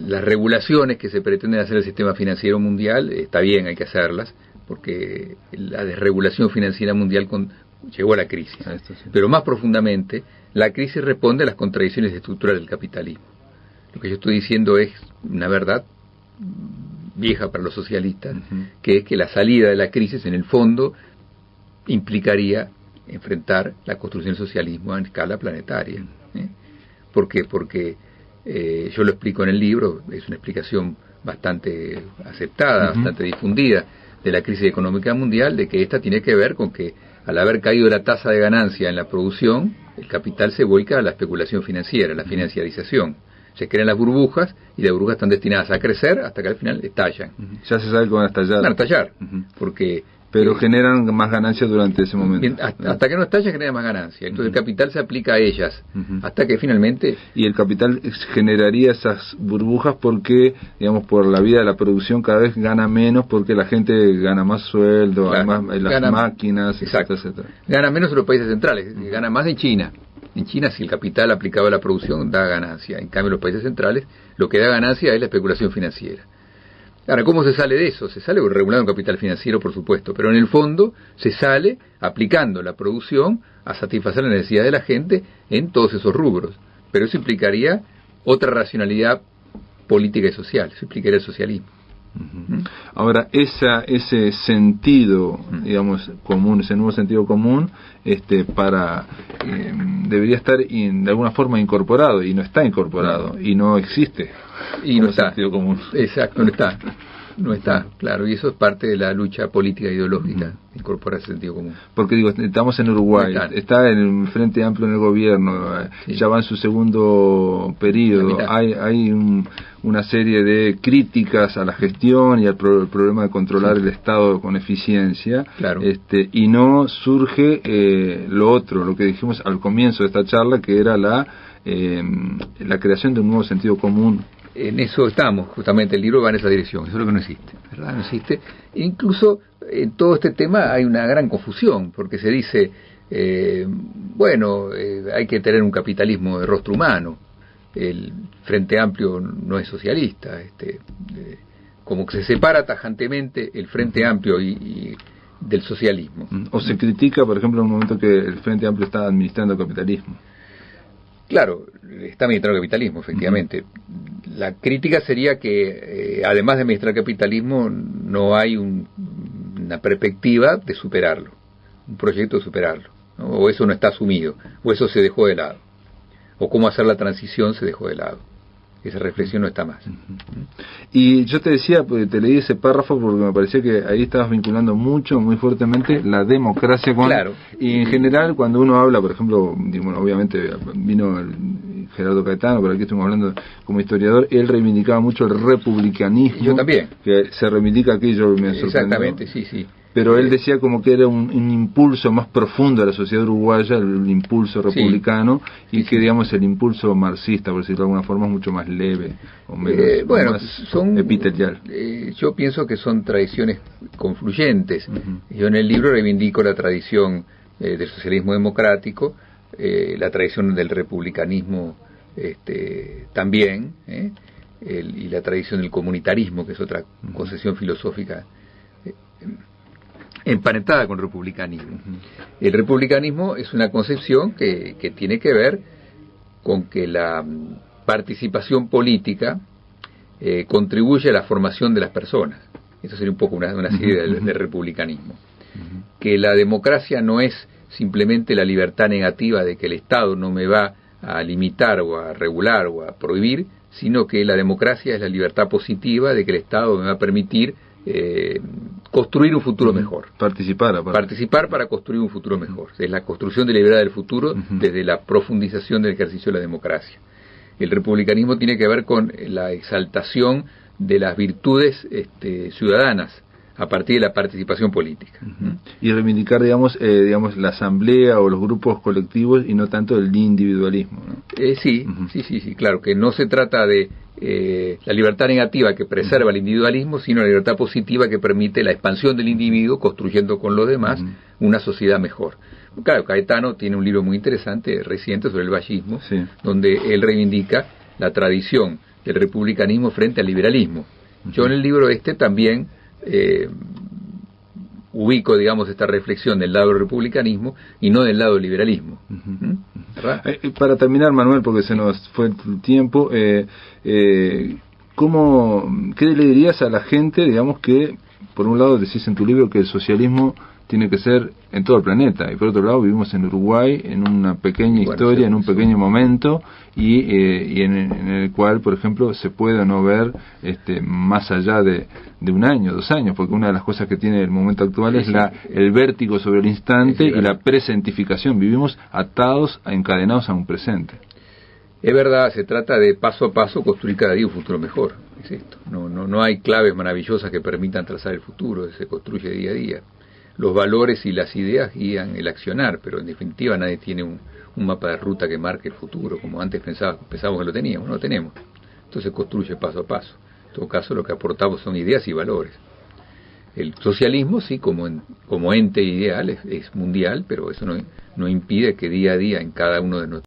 las regulaciones que se pretenden hacer el sistema financiero mundial, está bien, hay que hacerlas, porque la desregulación financiera mundial llegó a la crisis. Pero más profundamente, la crisis responde a las contradicciones estructurales del capitalismo. Lo que yo estoy diciendo es una verdad vieja para los socialistas, que es que la salida de la crisis, en el fondo, implicaría enfrentar la construcción del socialismo a escala planetaria. ¿Por qué? Porque yo lo explico en el libro, es una explicación bastante aceptada, bastante difundida, de la crisis económica mundial, de que esta tiene que ver con que al haber caído la tasa de ganancia en la producción, el capital se vuelca a la especulación financiera, la financiarización. Se crean las burbujas y las burbujas están destinadas a crecer hasta que al final estallan. Ya se sabe que van a estallar. Van a estallar, porque... Pero generan más ganancias durante ese momento. Hasta que no estalla genera más ganancias. Entonces el capital se aplica a ellas, hasta que finalmente... Y el capital generaría esas burbujas porque, digamos, por la vida de la producción cada vez gana menos, porque la gente gana más sueldo, claro, además las máquinas, etcétera. Gana menos en los países centrales, gana más en China. En China, si el capital aplicado a la producción da ganancia. En cambio, en los países centrales, lo que da ganancia es la especulación financiera. Ahora, ¿cómo se sale de eso? Se sale regulando capital financiero, por supuesto, pero en el fondo se sale aplicando la producción a satisfacer la necesidad de la gente en todos esos rubros. Pero eso implicaría otra racionalidad política y social, eso implicaría el socialismo. Ahora, ese sentido, digamos, común, ese nuevo sentido común, debería estar de alguna forma incorporado, y no está incorporado, y no existe. Y no está. Sentido común. Exacto, no está, claro, y eso es parte de la lucha política e ideológica, incorporar ese sentido común. Porque digo, estamos en Uruguay, está en el Frente Amplio en el gobierno, sí, ya va en su segundo periodo, hay una serie de críticas a la gestión y al problema de controlar el Estado con eficiencia, claro, y no surge lo otro, lo que dijimos al comienzo de esta charla, que era la creación de un nuevo sentido común. En eso estamos, justamente, el libro va en esa dirección, eso es lo que no existe, ¿verdad? No existe. Incluso en todo este tema hay una gran confusión, porque se dice, hay que tener un capitalismo de rostro humano, el Frente Amplio no es socialista, como que se separa tajantemente el Frente Amplio y del socialismo. O se critica, por ejemplo, en un momento que el Frente Amplio está administrando el capitalismo. Claro, está administrando el capitalismo, efectivamente. La crítica sería que, además de administrar el capitalismo, no hay una perspectiva de superarlo, un proyecto de superarlo, ¿no? O eso no está asumido, o eso se dejó de lado, o cómo hacer la transición se dejó de lado. Esa reflexión no está más. Y yo te decía, te leí ese párrafo porque me parecía que ahí estabas vinculando muy fuertemente la democracia con... Claro. Y en general, cuando uno habla, por ejemplo, obviamente vino Gerardo Caetano, pero aquí estamos hablando como historiador, él reivindicaba mucho el republicanismo. Yo también. Que se reivindica aquello, me sorprendió. Exactamente, sí. Pero él decía como que era un impulso más profundo de la sociedad uruguaya, el impulso republicano, y que, digamos, el impulso marxista, por decirlo de alguna forma, es mucho más leve, o menos, más epitelial. Yo pienso que son tradiciones confluyentes. Yo en el libro reivindico la tradición del socialismo democrático, la tradición del republicanismo también, y la tradición del comunitarismo, que es otra concepción filosófica emparentada con el republicanismo. El republicanismo es una concepción que tiene que ver con que la participación política contribuye a la formación de las personas. Eso sería un poco una idea del republicanismo. Que la democracia no es simplemente la libertad negativa de que el Estado no me va a limitar o a regular o a prohibir, sino que la democracia es la libertad positiva de que el Estado me va a permitir construir un futuro mejor. Participar para construir un futuro mejor. Es la construcción deliberada del futuro desde la profundización del ejercicio de la democracia. El republicanismo tiene que ver con la exaltación de las virtudes ciudadanas a partir de la participación política. Y reivindicar, digamos, la asamblea o los grupos colectivos y no tanto el individualismo, ¿no? Sí, claro, que no se trata de la libertad negativa que preserva el individualismo, sino la libertad positiva que permite la expansión del individuo construyendo con los demás una sociedad mejor. Claro, Caetano tiene un libro muy interesante, reciente, sobre el vallismo, donde él reivindica la tradición del republicanismo frente al liberalismo. Yo en el libro también ubico, digamos, esta reflexión del lado del republicanismo y no del lado del liberalismo. Para terminar, Manuel, porque se nos fue el tiempo, ¿qué le dirías a la gente, digamos, que por un lado decís en tu libro que el socialismo tiene que ser en todo el planeta, y por otro lado vivimos en Uruguay en una pequeña historia, en un pequeño momento, y en el cual, por ejemplo, se puede o no ver más allá de un año, 2 años, porque una de las cosas que tiene el momento actual es el vértigo sobre el instante y la presentificación. Vivimos atados, encadenados a un presente. Es verdad, se trata de paso a paso construir cada día un futuro mejor. Es esto. No hay claves maravillosas que permitan trazar el futuro, se construye día a día. Los valores y las ideas guían el accionar, pero en definitiva nadie tiene un mapa de ruta que marque el futuro, como antes pensábamos que lo teníamos, no lo tenemos. Entonces construye paso a paso. En todo caso lo que aportamos son ideas y valores. El socialismo sí, como ente ideal es mundial, pero eso no impide que día a día en cada uno de nosotros